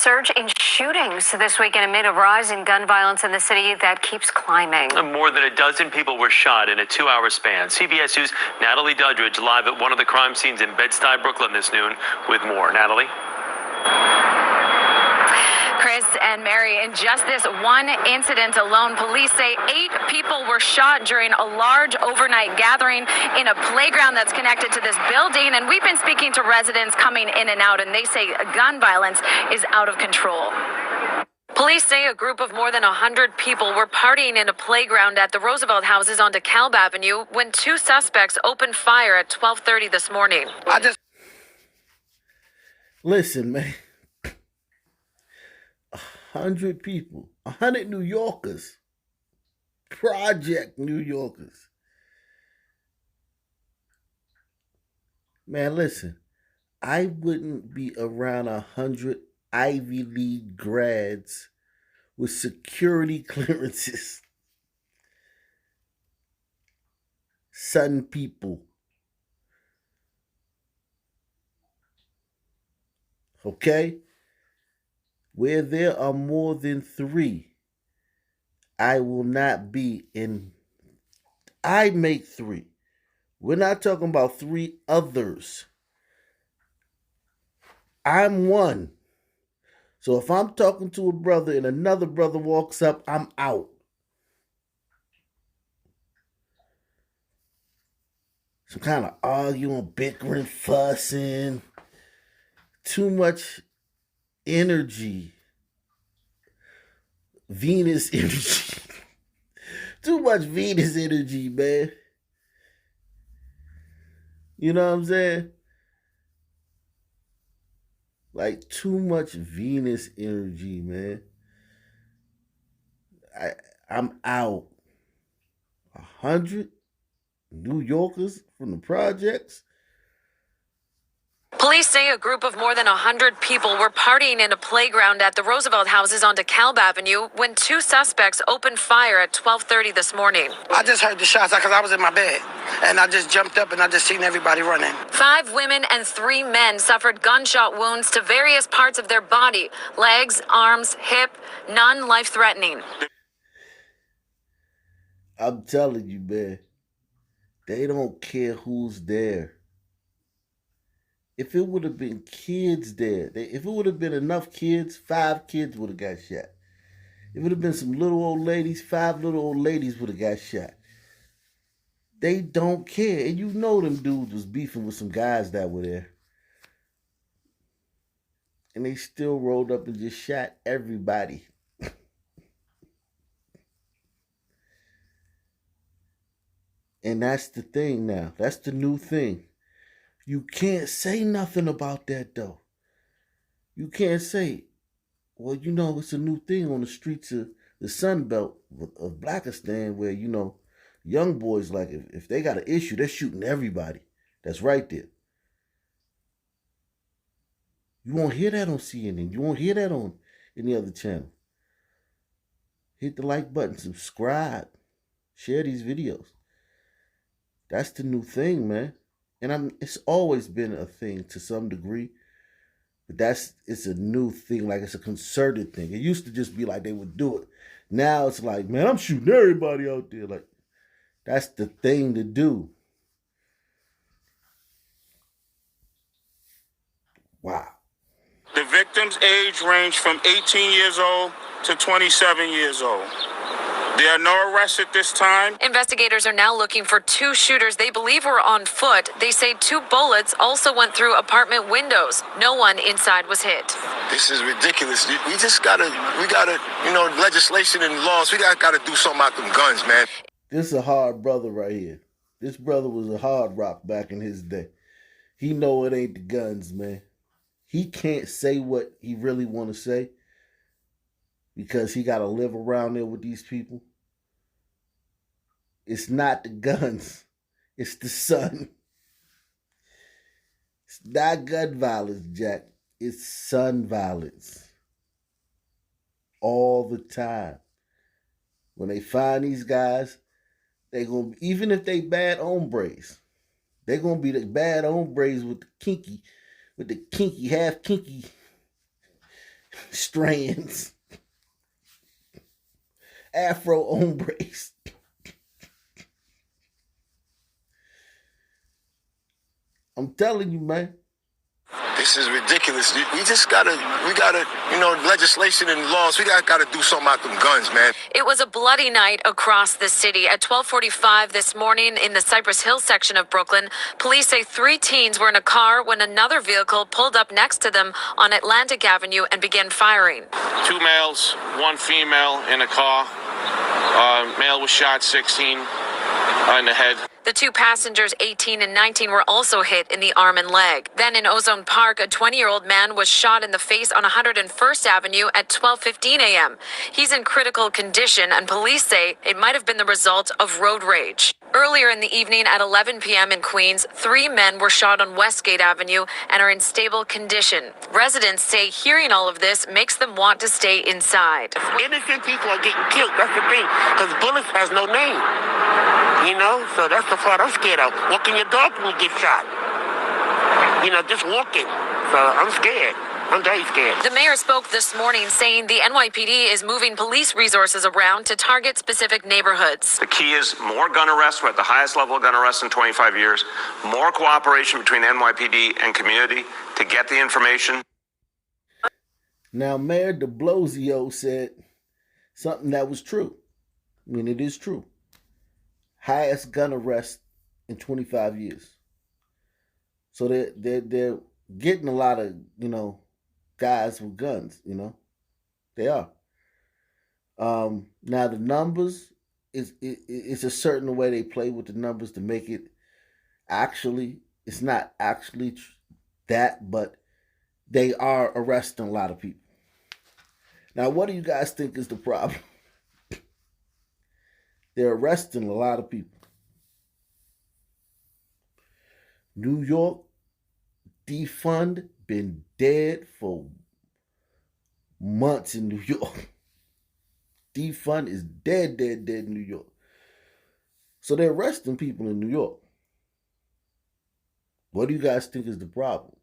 surge in shootings this weekend amid a rise in gun violence in the city that keeps climbing. More than a dozen people were shot in a 2-hour span. CBS News' Natalie Doddridge live at one of the crime scenes in Bed-Stuy, Brooklyn this noon with more. Natalie? Chris and Mary, in just this one incident alone, police say 8 people were shot during a large overnight gathering in a playground that's connected to this building. And we've been speaking to residents coming in and out, and they say gun violence is out of control. Police say a group of more than 100 people were partying in a playground at the Roosevelt houses on DeKalb Avenue when 2 suspects opened fire at 12:30 this morning. Listen, man. 100 people, 100 New Yorkers, project New Yorkers. Man, listen, I wouldn't be around 100 Ivy League grads with security clearances. Sun people. Okay? Where there are more than 3, I will not be in. I make 3. We're not talking about 3 others. I'm one. So if I'm talking to a brother and another brother walks up, I'm out. Some kind of arguing, bickering, fussing. Too much energy. Venus energy. Too much Venus energy, man. You know what I'm saying? Like, too much Venus energy, man. I'm out. 100 New Yorkers from the projects. Police say a group of more than 100 people were partying in a playground at the Roosevelt houses on DeKalb Avenue when 2 suspects opened fire at 12:30 this morning. I just heard the shots because I was in my bed, and I just jumped up and I just seen everybody running. 5 women and 3 men suffered gunshot wounds to various parts of their body, legs, arms, hip, none life-threatening. I'm telling you, man, they don't care who's there. If it would have been kids there, if it would have been enough kids, 5 kids would have got shot. If it would have been some little old ladies, 5 little old ladies would have got shot. They don't care. And you know them dudes was beefing with some guys that were there. And they still rolled up and just shot everybody. And that's the thing now. That's the new thing. You can't say nothing about that, though. You can't say, well, you know, it's a new thing on the streets of the Sun Belt of Blackistan where, you know, young boys, like, if they got an issue, they're shooting everybody that's right there. You won't hear that on CNN. You won't hear that on any other channel. Hit the like button, subscribe, share these videos. That's the new thing, man. And it's always been a thing to some degree, but it's a new thing, like it's a concerted thing. It used to just be like they would do it. Now it's like, man, I'm shooting everybody out there. Like, that's the thing to do. Wow. The victim's age ranged from 18 years old to 27 years old. There are no arrests at this time. Investigators are now looking for 2 shooters they believe were on foot. They say 2 bullets also went through apartment windows. No one inside was hit. This is ridiculous. We gotta, you know, legislation and laws. We gotta do something about them guns, man. This is a hard brother right here. This brother was a hard rock back in his day. He know it ain't the guns, man. He can't say what he really want to say because he got to live around there with these people. It's not the guns. It's the sun. It's not gun violence, Jack. It's sun violence. All the time. When they find these guys, they gonna, even if they bad hombres, they gonna be the bad hombres with the kinky, half kinky strands, afro ombres. I'm telling you, man. This is ridiculous. We gotta, legislation and laws. We gotta do something about them guns, man. It was a bloody night across the city. At 12:45 this morning in the Cypress Hill section of Brooklyn, police say 3 teens were in a car when another vehicle pulled up next to them on Atlantic Avenue and began firing. 2 males, 1 female in a car. Male was shot 16 in the head. The 2 passengers, 18 and 19, were also hit in the arm and leg. Then in Ozone Park, a 20-year-old man was shot in the face on 101st Avenue at 12:15 a.m. He's in critical condition, and police say it might have been the result of road rage. Earlier in the evening at 11 p.m. in Queens, 3 men were shot on Westgate Avenue and are in stable condition. Residents say hearing all of this makes them want to stay inside. Innocent people are getting killed. That's the thing. Because bullets has no name. So that's the part I'm scared of. Walking your dog when you get shot. Just walking. So I'm scared. I'm very scared. The mayor spoke this morning saying the NYPD is moving police resources around to target specific neighborhoods. The key is more gun arrests. We're at the highest level of gun arrests in 25 years. More cooperation between NYPD and community to get the information. Now, Mayor de Blasio said something that was true. I mean, it is true. Highest gun arrest in 25 years. So they're getting a lot of, guys with guns, They are. Now the numbers it's a certain way they play with the numbers to make it it's not actually that, but they are arresting a lot of people. Now, what do you guys think is the problem? They're arresting a lot of people. New York, defund, been dead for months in New York. Defund is dead in New York. So they're arresting people in New York. What do you guys think is the problem?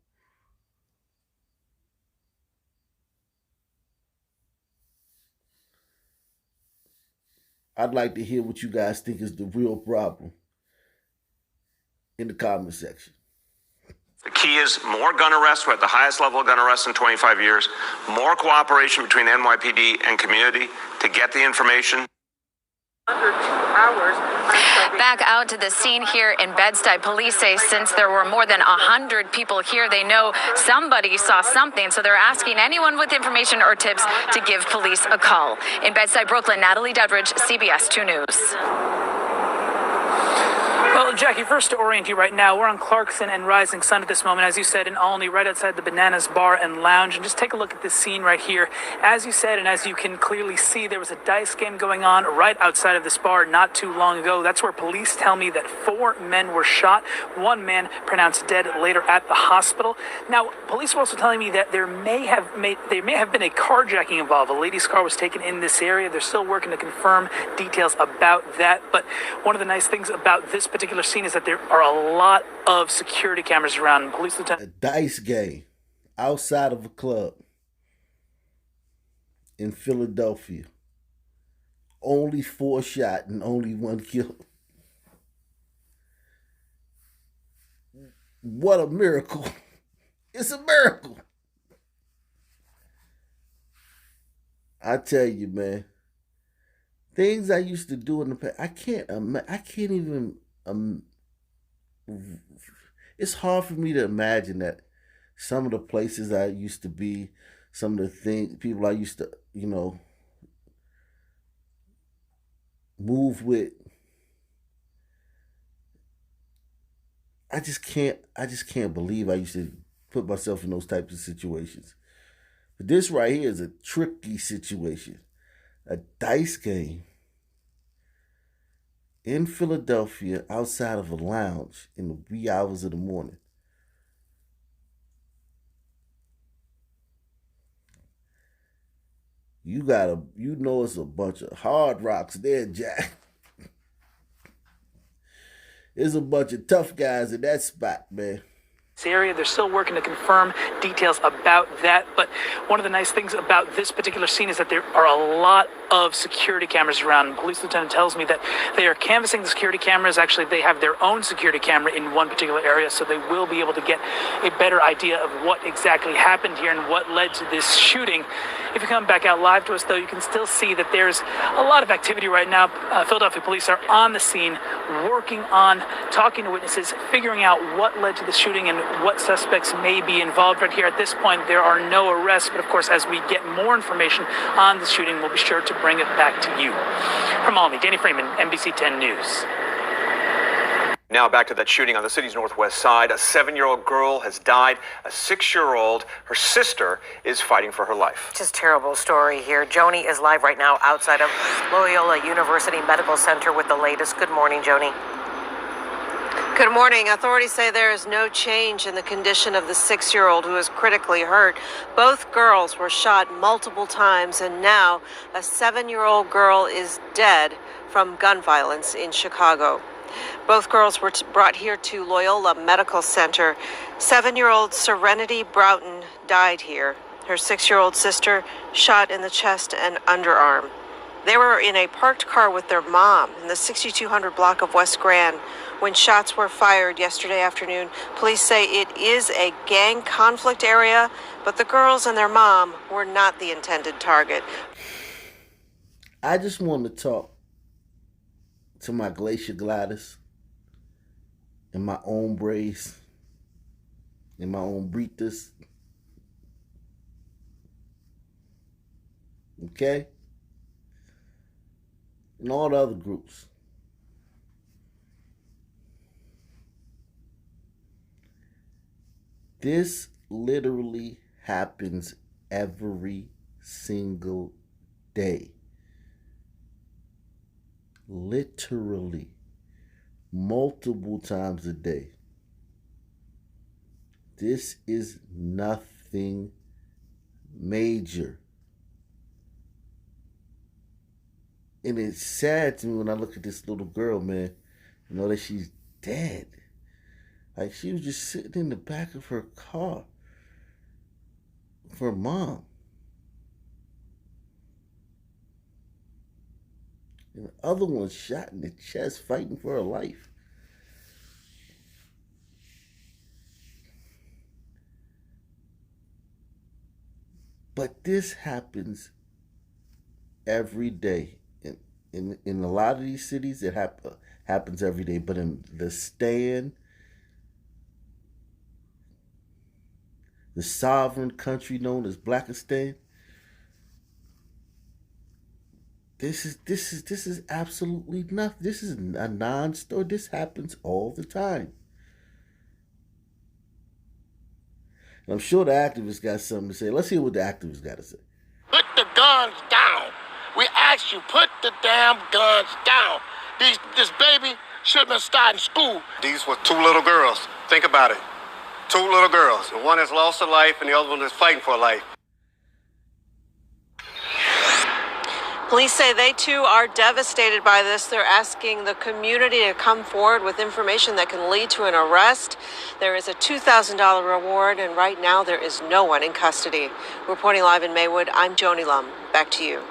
I'd like to hear what you guys think is the real problem in the comment section. The key is more gun arrests. We're at the highest level of gun arrests in 25 years. More cooperation between NYPD and community to get the information. Under 2 hours. Back out to the scene here in Bed-Stuy, police say since there were more than 100 people here, they know somebody saw something, so they're asking anyone with information or tips to give police a call. In Bed-Stuy, Brooklyn, Natalie Dudridge, CBS 2 News. Well, Jackie, first to orient you right now, we're on Clarkson and Rising Sun at this moment, as you said, in Olney, right outside the Bananas Bar and Lounge. And just take a look at this scene right here. As you said, and as you can clearly see, there was a dice game going on right outside of this bar not too long ago. That's where police tell me that 4 men were shot, 1 man pronounced dead later at the hospital. Now, police were also telling me that there may have been a carjacking involved. A lady's car was taken in this area. They're still working to confirm details about that. But one of the nice things about this particular scene is that there are a lot of security cameras around. Police lieutenant. A dice game outside of a club in Philadelphia. Only 4 shot and only 1 killed. What a miracle. It's a miracle. I tell you, man. Things I used to do in the past, I can't even. It's hard for me to imagine that some of the places I used to be, some of the people I used to, move with. I just can't believe I used to put myself in those types of situations. But this right here is a tricky situation. A dice game in Philadelphia outside of a lounge in the wee hours of the morning. It's a bunch of hard rocks there, Jack. There's a bunch of tough guys in that spot, man. area. They're still working to confirm details about that. But one of the nice things about this particular scene is that there are a lot of security cameras around. Police lieutenant tells me that they are canvassing the security cameras. Actually, they have their own security camera in one particular area, so they will be able to get a better idea of what exactly happened here and what led to this shooting. If you come back out live to us, though, you can still see that there's a lot of activity right now. Philadelphia police are on the scene, working on talking to witnesses, figuring out what led to the shooting and what suspects may be involved. Right here at this point, there are no arrests, but of course, as we get more information on the shooting, we'll be sure to bring it back to you. From Albany, Danny Freeman, NBC 10 News. Now back to that shooting on the city's northwest side. A 7-year-old girl has died. A 6-year-old, her sister, is fighting for her life. Just terrible story here. Joni is live right now outside of Loyola University Medical Center with the latest. Good morning, Joni. Good morning. Authorities say there is no change in the condition of the 6-year-old who is critically hurt. Both girls were shot multiple times, and now a 7-year-old girl is dead from gun violence in Chicago. Both girls were brought here to Loyola Medical Center. 7-year-old Serenity Broughton died here. Her 6-year-old sister shot in the chest and underarm. They were in a parked car with their mom in the 6200 block of West Grand when shots were fired yesterday afternoon. Police say it is a gang conflict area, but the girls and their mom were not the intended target. I just want to talk to my Glacier Gladys and my own Brace and my own Breethas. Okay? And all the other groups. This literally happens every single day. Literally. Multiple times a day. This is nothing major. And it's sad to me when I look at this little girl, man, you know that she's dead. Like, she was just sitting in the back of her car with her mom. And the other one shot in the chest, fighting for her life. But this happens every day. In a lot of these cities, it happens every day. But in the Stand, the sovereign country known as Blackistan, this is absolutely nothing. This is a non-story. This happens all the time. And I'm sure the activists got something to say. Let's hear what the activists got to say. Put the guns down. We ask you, put the damn guns down. This baby should have been starting school. These were 2 little girls. Think about it. 2 little girls. And one has lost her life and the other one is fighting for her life. Police say they too are devastated by this. They're asking the community to come forward with information that can lead to an arrest. There is a $2,000 reward, and right now there is no one in custody. Reporting live in Maywood, I'm Joni Lum. Back to you.